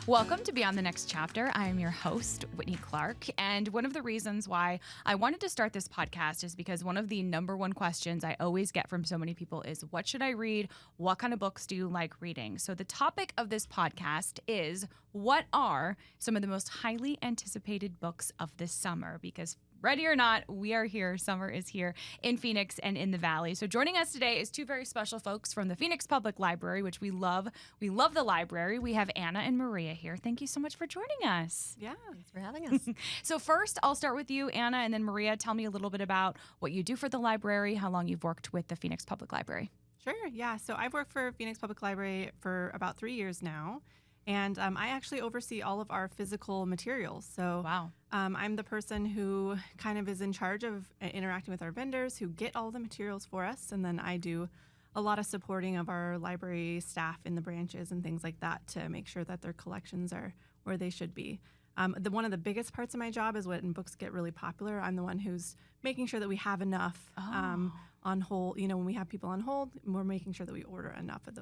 Welcome to Beyond the Next Chapter. I am your host, Whitney Clark. And one of the reasons why I wanted to start this podcast is because one of the number one questions I always get from so many people is, what should I read? What kind of books do you like reading? So the topic of this podcast is, what are some of the most highly anticipated books of this summer? Because ready or not, we are here. Summer is here in Phoenix and in the Valley. So joining us today is two very special folks from the Phoenix Public Library, which we love. We love the library. We have Anna and Maria here. Thank you so much for joining us. Yeah, thanks for having us. So first, I'll start with you, Anna, and then Maria. Tell me a little bit about what you do for the library, how long you've worked with the Phoenix Public Library. Sure, yeah. So I've worked for Phoenix Public Library for about 3 years now. And I actually oversee all of our physical materials. So Wow. I'm the person who kind of is in charge of interacting with our vendors who get all the materials for us. And then I do a lot of supporting of our library staff in the branches and things like that to make sure that their collections are where they should be. One of the biggest parts of my job is when books get really popular. I'm the one who's making sure that we have enough on hold. You know, when we have people on hold, we're making sure that we order enough of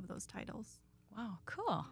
those titles. Wow, cool.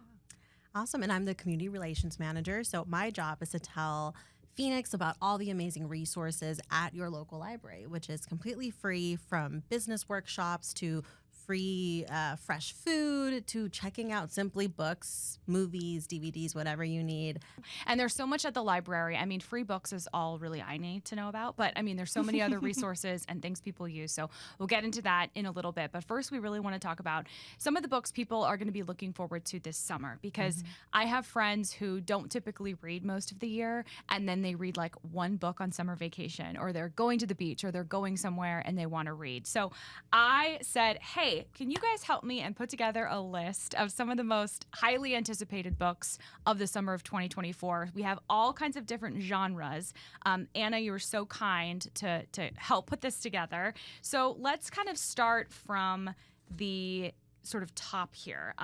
Awesome. And I'm the community relations manager. So my job is to tell Phoenix about all the amazing resources at your local library, which is completely free, from business workshops to free fresh food to checking out simply books, movies, DVDs, whatever you need. And there's so much at the library. I mean, free books is all really I need to know about, but I mean, there's so many other resources and things people use. So we'll get into that in a little bit. But first, we really want to talk about some of the books people are going to be looking forward to this summer, because I have friends who don't typically read most of the year, and then they read like one book on summer vacation, or they're going to the beach, or they're going somewhere and they want to read. So I said, hey, can you guys help me and put together a list of some of the most highly anticipated books of the summer of 2024? We have all kinds of different genres. Anna, you were so kind to help put this together. So let's kind of start from the sort of top here.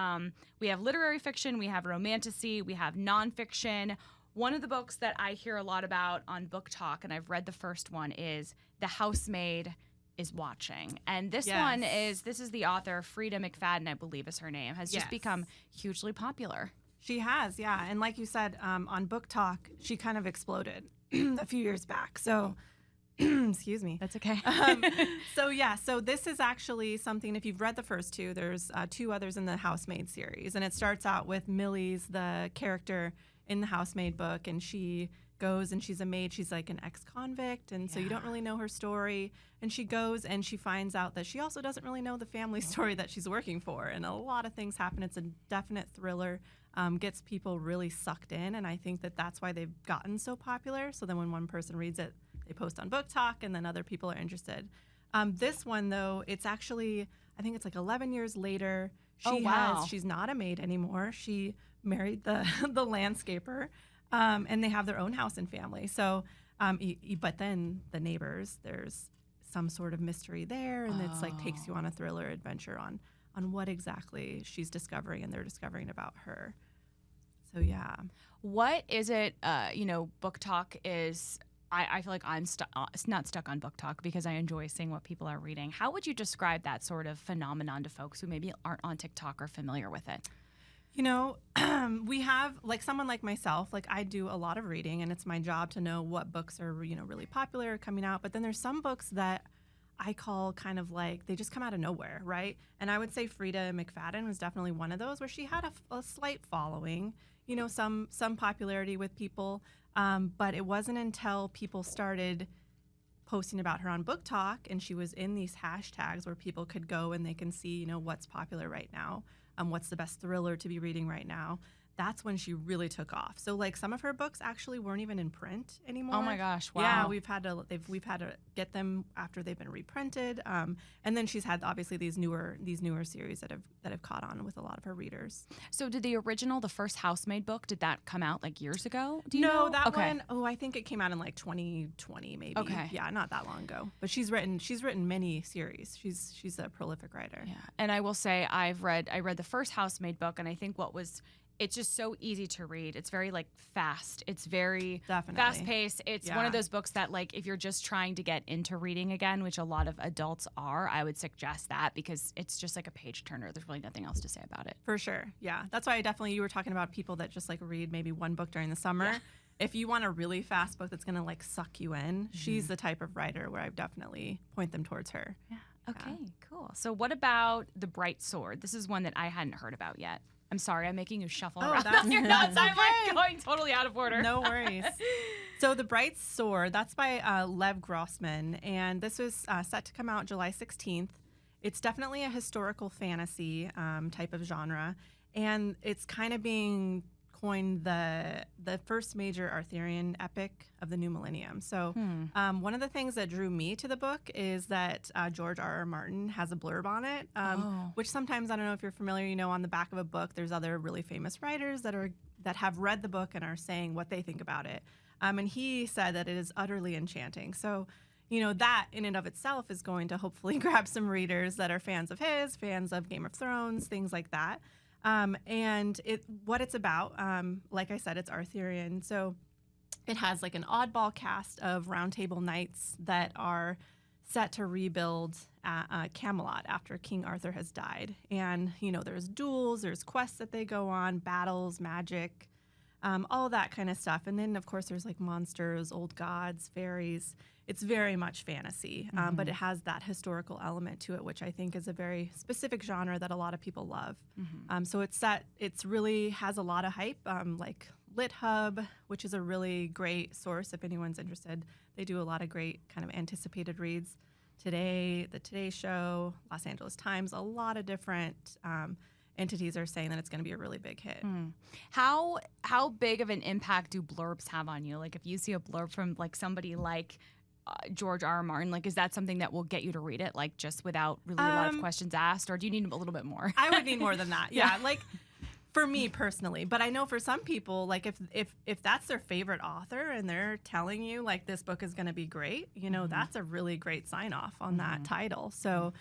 We have literary fiction, we have romantasy, we have nonfiction. One of the books that I hear a lot about on Book Talk, and I've read the first one, is The Housemaid is Watching. And this one is the author, Frida McFadden, I believe is her name, has just become hugely popular. She has, yeah. And like you said, on Book Talk, she kind of exploded a few years back. So, excuse me. That's okay. So this is actually something, if you've read the first two, there's two others in the Housemaid series. And it starts out with Millie's the character in the Housemaid book, and she goes and she's a maid. She's like an ex-convict, and so you don't really know her story. And she goes and she finds out that she also doesn't really know the family story that she's working for. And a lot of things happen. It's a definite thriller, gets people really sucked in. And I think that that's why they've gotten so popular. So then when one person reads it, they post on Book Talk, and then other people are interested. This one, though, it's actually, I think it's like 11 years later. She's not a maid anymore. She married the landscaper. And they have their own house and family. So, but then the neighbors, there's some sort of mystery there, and it's like takes you on a thriller adventure on what exactly she's discovering and they're discovering about her. So yeah. What is it? Book Talk is. I feel like I'm not stuck on Book Talk because I enjoy seeing what people are reading. How would you describe that sort of phenomenon to folks who maybe aren't on TikTok or familiar with it? You know, we have, like, someone like myself, like, I do a lot of reading, and it's my job to know what books are, really popular coming out. But then there's some books that I call kind of like, they just come out of nowhere, right? And I would say Frida McFadden was definitely one of those, where she had a slight following, some popularity with people. But it wasn't until people started posting about her on Book Talk, and she was in these hashtags where people could go and they can see, what's popular right now. What's the best thriller to be reading right now? That's when she really took off. So, like, some of her books actually weren't even in print anymore. Oh my gosh! Wow. Yeah, we've had to get them after they've been reprinted. And then she's had obviously these newer series that have caught on with a lot of her readers. So, did the first Housemaid book, did that come out like years ago? Do you know? That one. Oh, I think it came out in like 2020 maybe. Okay. Yeah, not that long ago. But she's written many series. She's a prolific writer. Yeah, and I will say I read the first Housemaid book, and I think what was it's just so easy to read. It's very like fast. It's very Definitely. fast paced. It's one Yeah. of those books that like if you're just trying to get into reading again, which a lot of adults are, I would suggest that because it's just like a page turner. There's really nothing else to say about it. For sure. Yeah. That's why you were talking about people that just like read maybe one book during the summer. Yeah. If you want a really fast book that's going to like suck you in, she's the type of writer where I definitely point them towards her. Yeah. Okay, cool. So what about The Bright Sword? This is one that I hadn't heard about yet. I'm sorry, I'm making you shuffle around that's- on your notes. that's I'm like okay. going totally out of order. No worries. So The Bright Sword, that's by Lev Grossman, and this was set to come out July 16th. It's definitely a historical fantasy type of genre, and it's kind of being coined the first major Arthurian epic of the new millennium. So one of the things that drew me to the book is that George R.R. Martin has a blurb on it, which sometimes, I don't know if you're familiar, on the back of a book, there's other really famous writers that have read the book and are saying what they think about it. And he said that it is utterly enchanting. So, that in and of itself is going to hopefully grab some readers that are fans of his, fans of Game of Thrones, things like that. And what it's about, like I said, it's Arthurian. So it has like an oddball cast of Round Table knights that are set to rebuild Camelot after King Arthur has died. And, there's duels, there's quests that they go on, battles, magic, all that kind of stuff. And then, of course, there's like monsters, old gods, fairies. It's very much fantasy, but it has that historical element to it, which I think is a very specific genre that a lot of people love. So it's really has a lot of hype, like LitHub, which is a really great source if anyone's interested. They do a lot of great kind of anticipated reads. Today, the Today Show, Los Angeles Times, a lot of different entities are saying that it's going to be a really big hit. How big of an impact do blurbs have on you? Like if you see a blurb from like somebody like George R.R. Martin, like is that something that will get you to read it, like just without really a lot of questions asked, or do you need a little bit more? I would need more than that. Yeah, like for me personally, but I know for some people, like if that's their favorite author and they're telling you like this book is going to be great, that's a really great sign off on that title. So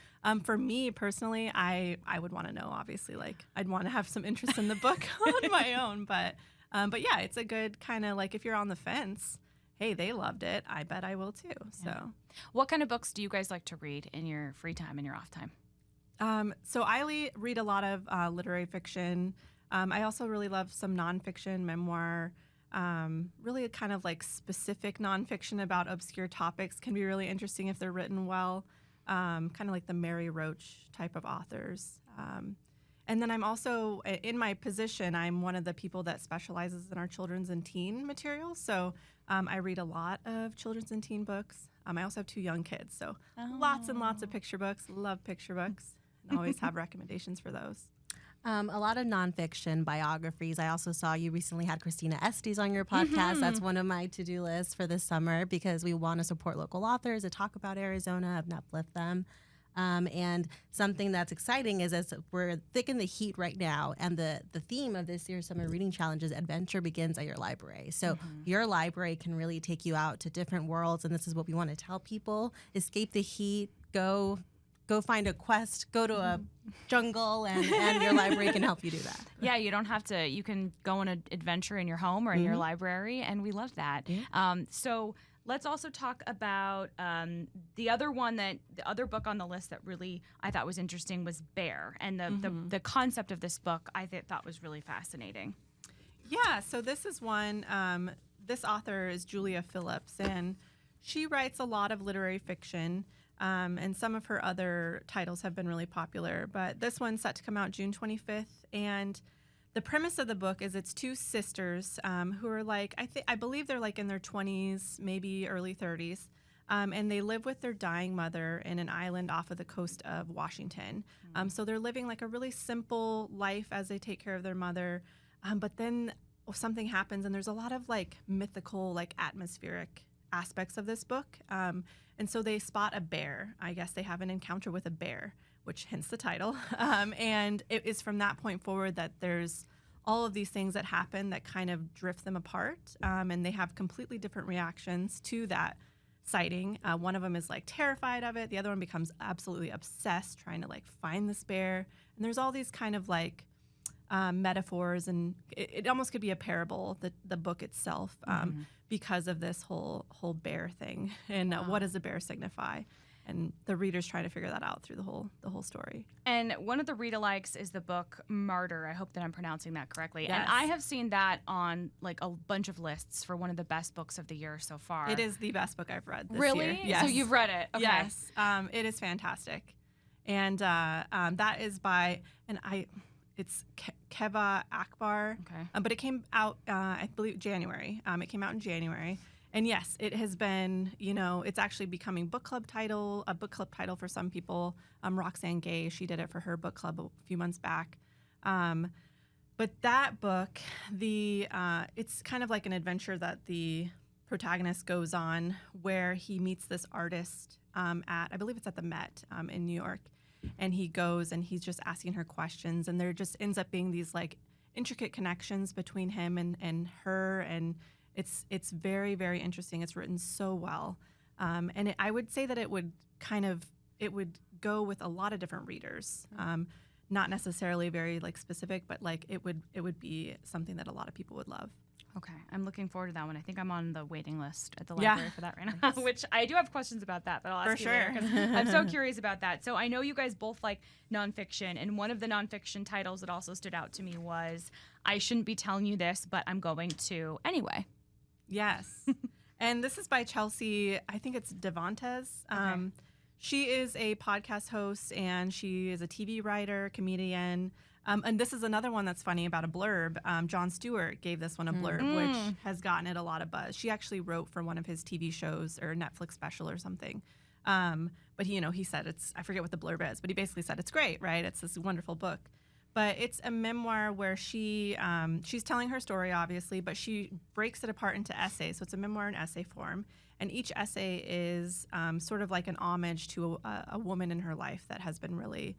for me personally, I would want to know, obviously, like I'd want to have some interest in the book on my own, but yeah, it's a good kind of like if you're on the fence, hey, they loved it, I bet I will too. So what kind of books do you guys like to read in your free time and your off time? So I read a lot of literary fiction. I also really love some nonfiction, memoir, really kind of like specific nonfiction about obscure topics can be really interesting if they're written well, kind of like the Mary Roach type of authors. And then I'm also, in my position, I'm one of the people that specializes in our children's and teen materials. So I read a lot of children's and teen books. I also have 2 young kids, so lots and lots of picture books. Love picture books, and always have recommendations for those. A lot of nonfiction biographies. I also saw you recently had Christina Estes on your podcast. That's one of my to-do lists for this summer because we want to support local authors to talk about Arizona and uplift them. And something that's exciting is as we're thick in the heat right now, and the theme of this year's Summer Reading Challenge is adventure begins at your library. So your library can really take you out to different worlds, and this is what we want to tell people. Escape the heat, go find a quest, go to a jungle, and your library can help you do that. Yeah, you don't have to. You can go on an adventure in your home or in your library, and we love that. So let's also talk about the other book on the list that really I thought was interesting was Bear, and the concept of this book I thought was really fascinating. Yeah, so this is one. This author is Julia Phillips, and she writes a lot of literary fiction. And some of her other titles have been really popular, but this one's set to come out June 25th. And the premise of the book is it's 2 sisters who are like, I believe they're like in their 20s, maybe early 30s, and they live with their dying mother in an island off of the coast of Washington. So they're living like a really simple life as they take care of their mother. But then something happens, and there's a lot of like mythical, like atmospheric aspects of this book. And so they spot a bear. I guess they have an encounter with a bear, which hence the title. And it is from that point forward that there's all of these things that happen that kind of drift them apart. And they have completely different reactions to that sighting. One of them is like terrified of it. The other one becomes absolutely obsessed trying to like find this bear. And there's all these kind of like metaphors, and it almost could be a parable, the book itself, because of this whole bear thing and what does a bear signify. And the reader's trying to figure that out through the whole story. And one of the read-alikes is the book Martyr. I hope that I'm pronouncing that correctly. Yes. And I have seen that on like a bunch of lists for one of the best books of the year so far. It is the best book I've read this really? year. Yes. So you've read it? Okay. Yes. It is fantastic. And that is by, it's Keva Akbar. Okay. But it came out, I believe, January. It came out in January. And yes, it has been, it's actually becoming a book club title for some people. Roxane Gay, she did it for her book club a few months back. But that book, it's kind of like an adventure that the protagonist goes on where he meets this artist I believe it's at the Met in New York. And he goes and he's just asking her questions. And there just ends up being these like intricate connections between him and her. And it's very, very interesting. It's written so well. And I would say that it would go with a lot of different readers. Not necessarily very like specific, but like it would be something that a lot of people would love. Okay, I'm looking forward to that one. I think I'm on the waiting list at the library for that right now, Nice. which I do have questions about that, but I'll ask For you later sure. 'cause I'm so curious about that. So I know you guys both like nonfiction, and one of the nonfiction titles that also stood out to me was I Shouldn't Be Telling You This, But I'm Going to Anyway. Yes. And this is by Chelsea, I think it's Devantes. Okay. She is a podcast host and she is a TV writer, comedian. And this is another one that's funny about a blurb. Jon Stewart gave this one a blurb, which has gotten it a lot of buzz. She actually wrote for one of his TV shows or Netflix special or something. But he said I forget what the blurb is, but he basically said it's great, right? It's this wonderful book. But it's a memoir where she's telling her story, obviously, but she breaks it apart into essays. So it's a memoir in essay form. And each essay is sort of like an homage to a woman in her life that has been really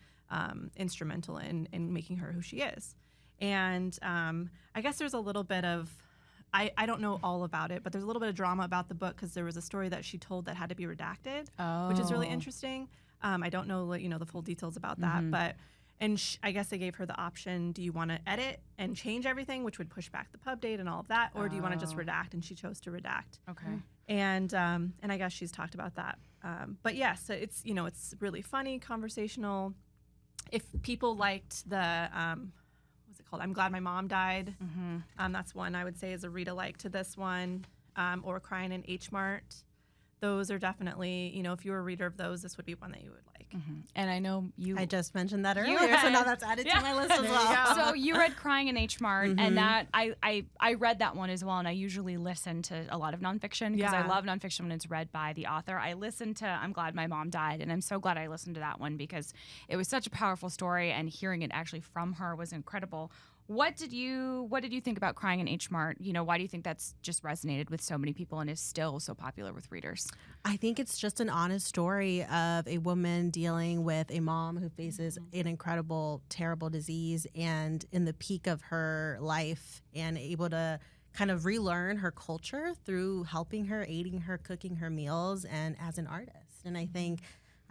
instrumental in making her who she is. And I guess there's a little bit of, I don't know all about it, but there's a little bit of drama about the book because there was a story that she told that had to be redacted, which is really interesting. I don't know, the full details about that, but I guess they gave her the option, do you want to edit and change everything, which would push back the pub date and all of that, or do you want to just redact? And she chose to redact. Okay. And I guess she's talked about that. But yes, yeah, so it's really funny, conversational. If people liked the, what's it called? I'm Glad My Mom Died. That's one I would say is a read-alike to this one, or Crying in H Mart. Those are definitely, if you were a reader of those, this would be one that you would like. And I know you. I just mentioned that earlier, so now that's added to my list as well. So you read Crying in H Mart, and that I read that one as well. And I usually listen to a lot of nonfiction because I love nonfiction when it's read by the author. I listened to I'm Glad My Mom Died, and I'm so glad I listened to that one because it was such a powerful story, and hearing it actually from her was incredible. What did you think about Crying in H Mart? Why do you think that's just resonated with so many people and is still so popular with readers? I think it's just an honest story of a woman dealing with a mom who faces an incredible, terrible disease and in the peak of her life and able to kind of relearn her culture through helping her, aiding her, cooking her meals, and as an artist. And I think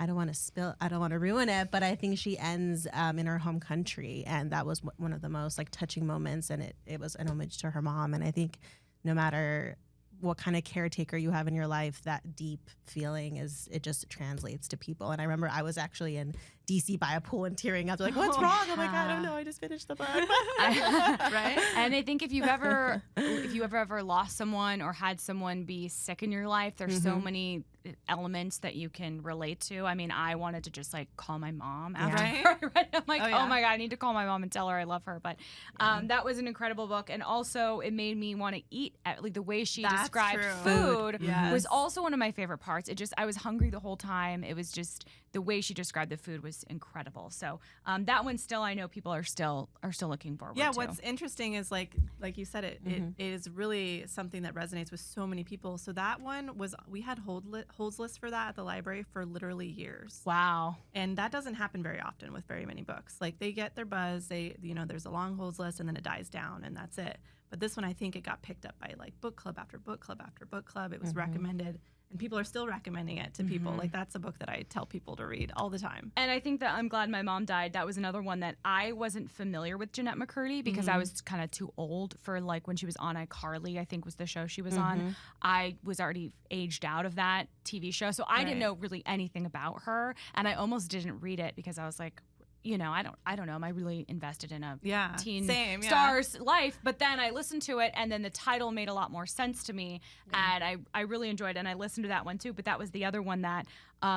I don't want to ruin it, but I think she ends in her home country, and that was one of the most touching moments, and it was an homage to her mom. And I think no matter what kind of caretaker you have in your life, that deep feeling it just translates to people. And I remember I was actually in DC by a pool and tearing up, like, what's wrong? I'm like, I don't know, I just finished the book. Right? And I think if you've ever lost someone or had someone be sick in your life, there's so many elements that you can relate to. I mean, I wanted to just call my mom after I read it. I'm like, oh my God, I need to call my mom and tell her I love her. But that was an incredible book. And also it made me want to eat, the way she described food was also one of my favorite parts. I was hungry the whole time. It was just the way she described the food was incredible. So that one still, I know people are still looking forward to. Yeah, what's interesting is like you said, it is really something that resonates with so many people. So that one we had holds lists for that at the library for literally years. Wow. And that doesn't happen very often with very many books. They get their buzz, there's a long holds list and then it dies down and that's it. But this one, I think it got picked up by book club after book club after book club. It was recommended and people are still recommending it to people. Like, that's a book that I tell people to read all the time. And I think that I'm Glad My Mom Died, that was another one that I wasn't familiar with Jeanette McCurdy because I was kind of too old for, like, when she was on iCarly, I think was the show she was on. I was already aged out of that TV show, so I didn't know really anything about her, and I almost didn't read it because I was like, you know, I don't know. Am I really invested in a teen star's life? But then I listened to it, and then the title made a lot more sense to me, and I really enjoyed it, and I listened to that one too. But that was the other one that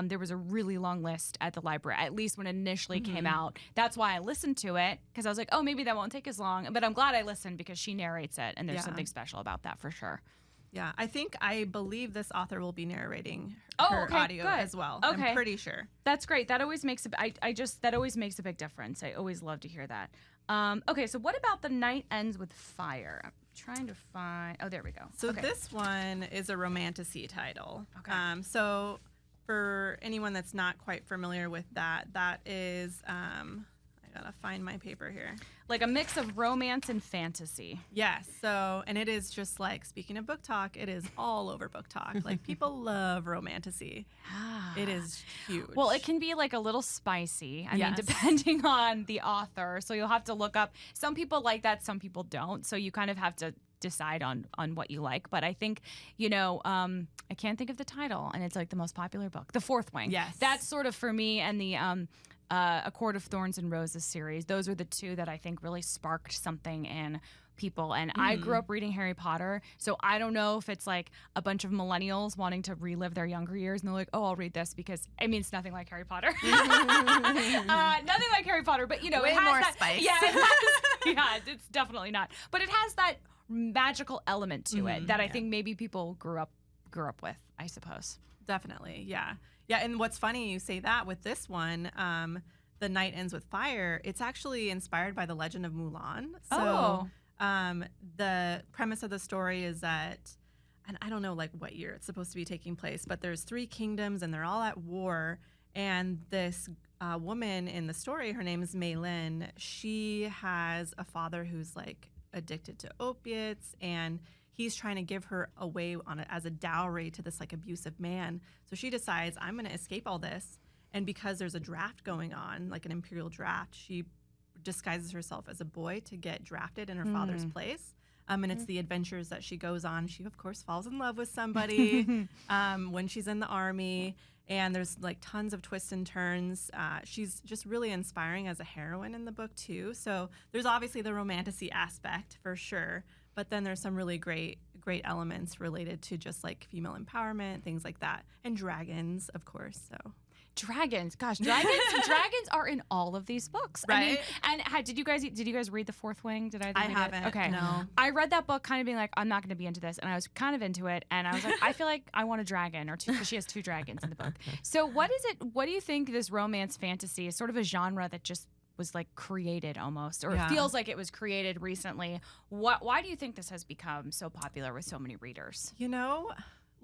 there was a really long list at the library, at least when it initially came out. That's why I listened to it, because I was like, oh, maybe that won't take as long. But I'm glad I listened because she narrates it, and there's something special about that for sure. Yeah, I believe this author will be narrating her audio as well. Okay. I'm pretty sure. That's great. That always makes that always makes a big difference. I always love to hear that. Okay, so what about The Night Ends with Fire? I'm trying to find. Oh, there we go. So this one is a romantasy title. Okay. So for anyone that's not quite familiar with that, that is I gotta find my paper here. Like a mix of romance and fantasy. Yes. So, and it is just like, speaking of book talk, it is all over book talk. Like, people love romantasy. It is huge. Well, it can be like a little spicy. I mean, depending on the author. So you'll have to look up. Some people like that, some people don't. So you kind of have to decide on what you like. But I think, you know, I can't think of the title, and it's like the most popular book, The Fourth Wing. Yes. That's sort of for me, and the A Court of Thorns and Roses series. Those are the two that I think really sparked something in people. And I grew up reading Harry Potter, so I don't know if it's like a bunch of millennials wanting to relive their younger years, and they're like, oh, I'll read this because, I mean, it's nothing like Harry Potter. Nothing like Harry Potter, but, you know, way it has more that, spice. Yeah, it has, yeah, it's definitely not. But it has that magical element to it that I think maybe people grew up with, I suppose. Definitely, yeah. Yeah, and what's funny, you say that with this one, The Night Ends with Fire, it's actually inspired by the Legend of Mulan. So the premise of the story is that, and I don't know like what year it's supposed to be taking place, but there's 3 kingdoms and they're all at war. And this woman in the story, her name is Mei Lin, she has a father who's like addicted to opiates, and he's trying to give her away as a dowry to this like abusive man. So she decides, I'm going to escape all this. And because there's a draft going on, like an imperial draft, she disguises herself as a boy to get drafted in her father's place. And it's the adventures that she goes on. She, of course, falls in love with somebody when she's in the army. And there's like tons of twists and turns. She's just really inspiring as a heroine in the book, too. So there's obviously the romantasy aspect for sure. But then there's some really great elements related to just like female empowerment, things like that. And dragons, of course. So Dragons, gosh, dragons are in all of these books, right? I mean, and did you guys read The Fourth Wing? Did I? I haven't. Okay, no. I read that book, kind of being like, I'm not going to be into this, and I was kind of into it, and I was like, I feel like I want a dragon or two, because she has 2 dragons in the book. So, what is it? What do you think this romance fantasy is? Sort of a genre that just was like created almost, or it feels like it was created recently. Why do you think this has become so popular with so many readers? You know,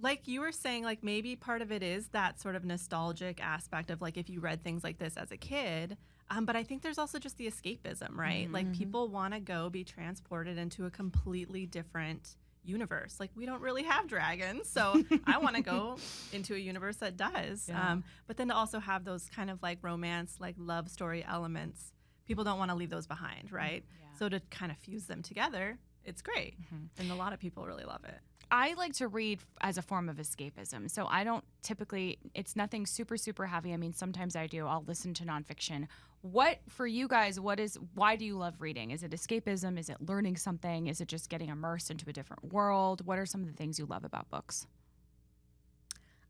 like you were saying, like maybe part of it is that sort of nostalgic aspect of like if you read things like this as a kid. But I think there's also just the escapism, right? Like people want to go be transported into a completely different universe. Like we don't really have dragons, so I want to go into a universe that does. Yeah. But then to also have those kind of like romance, like love story elements, people don't want to leave those behind, right? Yeah. So to kind of fuse them together, it's great. And a lot of people really love it. I like to read as a form of escapism. So I don't typically, it's nothing super, super heavy. I mean, sometimes I do. I'll listen to nonfiction. What, for you guys, why do you love reading? Is it escapism? Is it learning something? Is it just getting immersed into a different world? What are some of the things you love about books?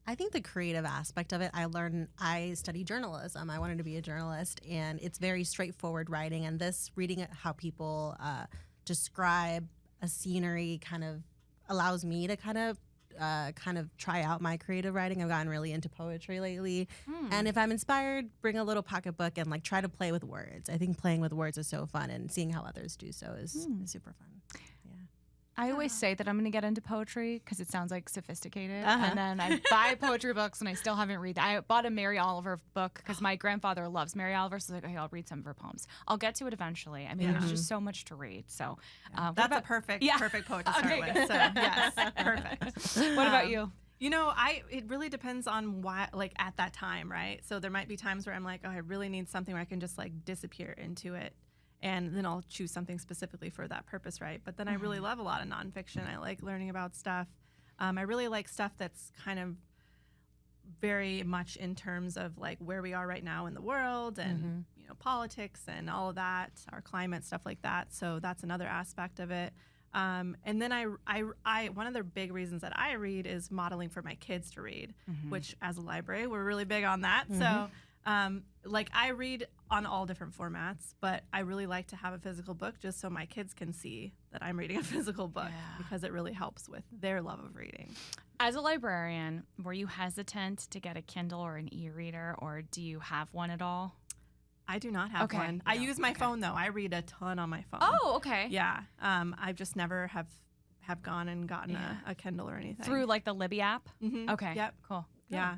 I think the creative aspect of it, I study journalism. I wanted to be a journalist, and it's very straightforward writing. And this, reading how people describe a scenery kind of allows me to kind of try out my creative writing. I've gotten really into poetry lately. And if I'm inspired, bring a little pocketbook and like try to play with words. I think playing with words is so fun, and seeing how others do so is super fun. I always say that I'm going to get into poetry because it sounds like sophisticated. And then I buy poetry books and I still haven't read. I bought a Mary Oliver book because my grandfather loves Mary Oliver. So I was like, okay, I'll read some of her poems. I'll get to it eventually. I mean, there's just so much to read. So That's a perfect poet to start with. So yes, perfect. What about you? It really depends on why, like at that time, right? So there might be times where I'm like, oh, I really need something where I can just like disappear into it. And then I'll choose something specifically for that purpose, right? But then I really love a lot of nonfiction. I like learning about stuff. I really like stuff that's kind of very much in terms of like where we are right now in the world and politics and all of that, our climate, stuff like that. So that's another aspect of it. And then I one of the big reasons that I read is modeling for my kids to read, which as a library, we're really big on that. So like I read on all different formats, but I really like to have a physical book just so my kids can see that I'm reading a physical book because it really helps with their love of reading. As a librarian, were you hesitant to get a Kindle or an e-reader, or do you have one at all? I do not have one. I use my phone though. I read a ton on my phone. Oh, okay. Yeah. I've just never have gone and gotten a Kindle or anything. Through like the Libby app? Mm-hmm. Okay. Yep. Cool. Yeah.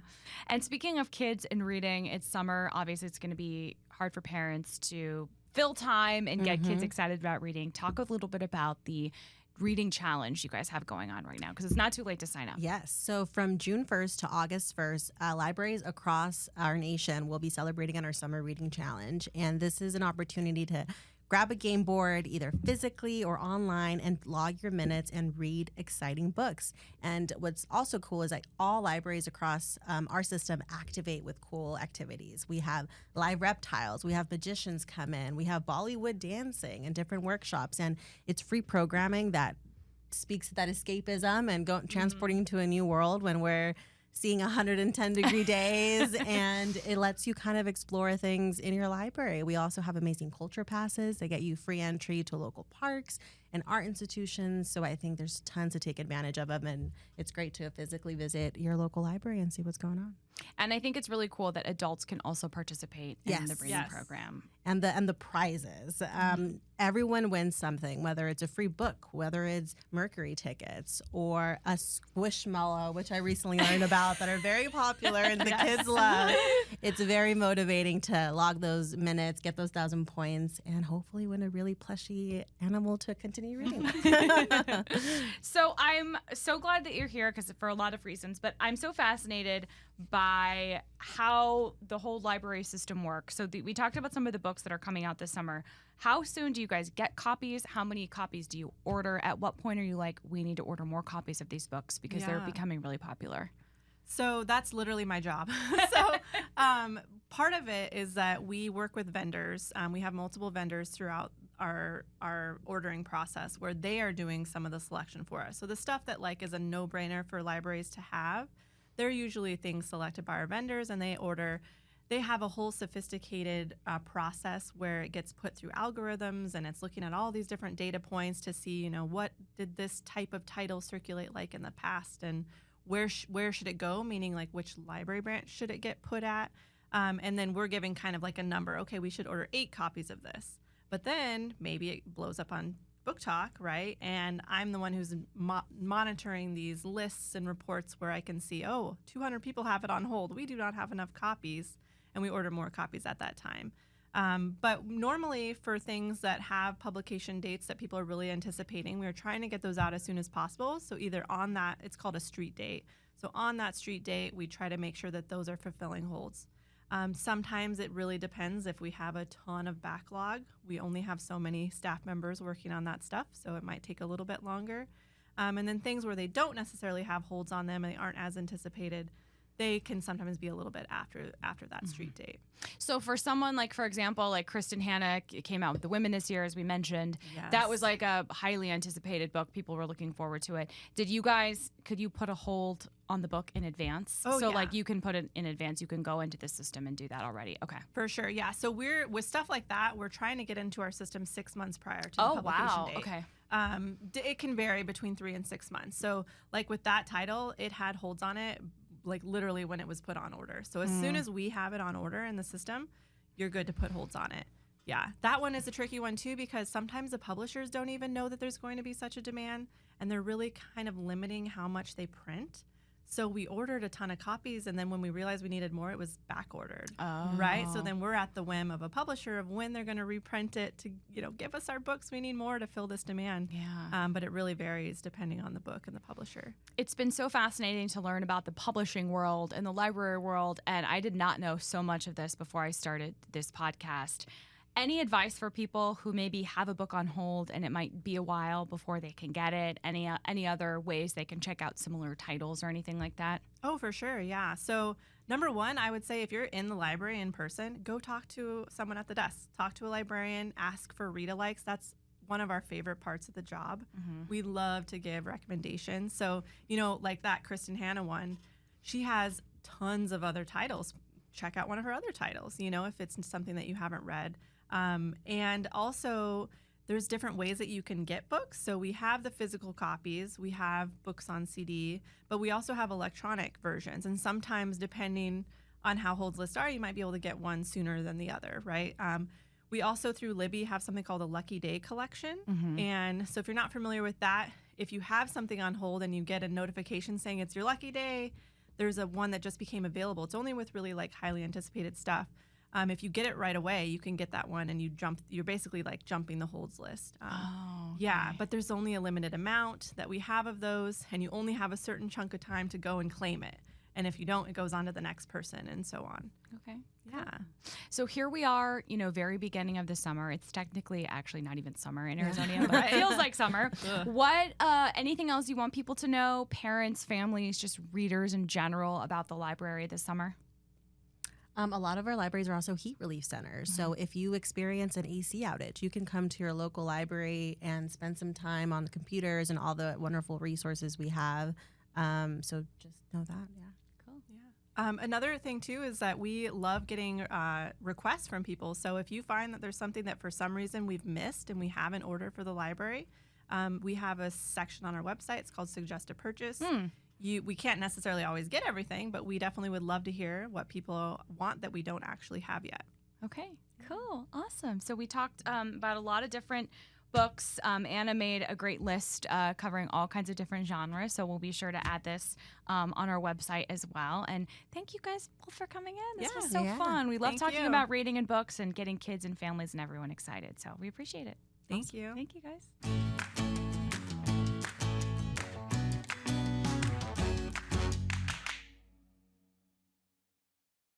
And speaking of kids and reading, it's summer. Obviously, it's going to be hard for parents to fill time and get kids excited about reading. Talk a little bit about the reading challenge you guys have going on right now, because it's not too late to sign up. Yes. So from June 1st to August 1st, libraries across our nation will be celebrating on our summer reading challenge. And this is an opportunity to grab a game board, either physically or online, and log your minutes and read exciting books. And what's also cool is that all libraries across our system activate with cool activities. We have live reptiles, we have magicians come in, we have Bollywood dancing and different workshops, and it's free programming that speaks to that escapism and transporting to a new world when we're seeing 110-degree days, and it lets you kind of explore things in your library. We also have amazing culture passes. They get you free entry to local parks and art institutions, so I think there's tons to take advantage of them, and it's great to physically visit your local library and see what's going on. And I think it's really cool that adults can also participate in the reading program. And the prizes. Everyone wins something, whether it's a free book, whether it's Mercury tickets, or a Squishmallow, which I recently learned about, that are very popular and the kids love. It's very motivating to log those minutes, get those 1,000 points, and hopefully win a really plushy animal to continue reading. So I'm so glad that you're here, because for a lot of reasons, but I'm so fascinated by how the whole library system works. So we talked about some of the books that are coming out this summer. How soon do you guys get copies? How many copies do you order? At what point are you like, we need to order more copies of these books because they're becoming really popular? So that's literally my job. So part of it is that we work with vendors. We have multiple vendors throughout our ordering process where they are doing some of the selection for us. So the stuff that like is a no-brainer for libraries to have, they're usually things selected by our vendors, and they have a whole sophisticated process where it gets put through algorithms, and it's looking at all these different data points to see, what did this type of title circulate like in the past, and where should it go, meaning like which library branch should it get put at, and then we're giving kind of like a number. Okay, we should order 8 copies of this, but then maybe it blows up on Book Talk, right? And I'm the one who's monitoring these lists and reports where I can see, 200 people have it on hold. We do not have enough copies, and we order more copies at that time. But normally for things that have publication dates that people are really anticipating, we're trying to get those out as soon as possible. So either on that, it's called a street date. So on that street date, we try to make sure that those are fulfilling holds. Sometimes it really depends. If we have a ton of backlog, we only have so many staff members working on that stuff, so it might take a little bit longer. And then things where they don't necessarily have holds on them and they aren't as anticipated, they can sometimes be a little bit after that street date. So for someone like, for example, like Kristen Hanna came out with The Women this year, as we mentioned. Yes. That was like a highly anticipated book. People were looking forward to it. Could you put a hold on the book in advance? Oh, so yeah. like you can put it in advance. You can go into the system and do that already. Okay. For sure, yeah. So with stuff like that, we're trying to get into our system 6 months prior to the publication date. Okay. It can vary between 3 and 6 months. So like with that title, it had holds on it like literally when it was put on order. So as soon as we have it on order in the system, you're good to put holds on it. Yeah, that one is a tricky one too, because sometimes the publishers don't even know that there's going to be such a demand, and they're really kind of limiting how much they print. So we ordered a ton of copies, and then when we realized we needed more, it was back ordered. Oh. Right? So then we're at the whim of a publisher of when they're going to reprint it to, give us our books. We need more to fill this demand. Yeah. But it really varies depending on the book and the publisher. It's been so fascinating to learn about the publishing world and the library world, and I did not know so much of this before I started this podcast. Any advice for people who maybe have a book on hold and it might be a while before they can get it? Any other ways they can check out similar titles or anything like that? Oh, for sure. Yeah. So number one, I would say if you're in the library in person, go talk to someone at the desk. Talk to a librarian, ask for read-alikes. That's one of our favorite parts of the job. Mm-hmm. We love to give recommendations. So, like that Kristen Hanna one, she has tons of other titles. Check out one of her other titles, if it's something that you haven't read. And also, there's different ways that you can get books. So we have the physical copies, we have books on CD, but we also have electronic versions. And sometimes, depending on how holds lists are, you might be able to get one sooner than the other, right? We also, through Libby, have something called a Lucky Day collection. Mm-hmm. And so if you're not familiar with that, if you have something on hold and you get a notification saying it's your lucky day, there's a one that just became available. It's only with really highly anticipated stuff. If you get it right away, you can get that one, and you're basically jumping the holds list. Yeah, but there's only a limited amount that we have of those, and you only have a certain chunk of time to go and claim it. And if you don't, it goes on to the next person, and so on. Okay. Yeah. So here we are, very beginning of the summer. It's technically actually not even summer in Arizona, but it feels like summer. What, anything else you want people to know, parents, families, just readers in general, about the library this summer? A lot of our libraries are also heat relief centers. Mm-hmm. So if you experience an AC outage, you can come to your local library and spend some time on the computers and all the wonderful resources we have. So just know that. Yeah. Cool. Yeah. Another thing, too, is that we love getting requests from people. So if you find that there's something that for some reason we've missed and we haven't ordered for the library, we have a section on our website. It's called Suggest a Purchase. We can't necessarily always get everything, but we definitely would love to hear what people want that we don't actually have yet. Okay, cool. Awesome. So we talked about a lot of different books. Anna made a great list covering all kinds of different genres, so we'll be sure to add this on our website as well. And thank you guys both for coming in. This was so fun. We love talking about reading and books and getting kids and families and everyone excited, so we appreciate it. Thank you. Thank you, guys.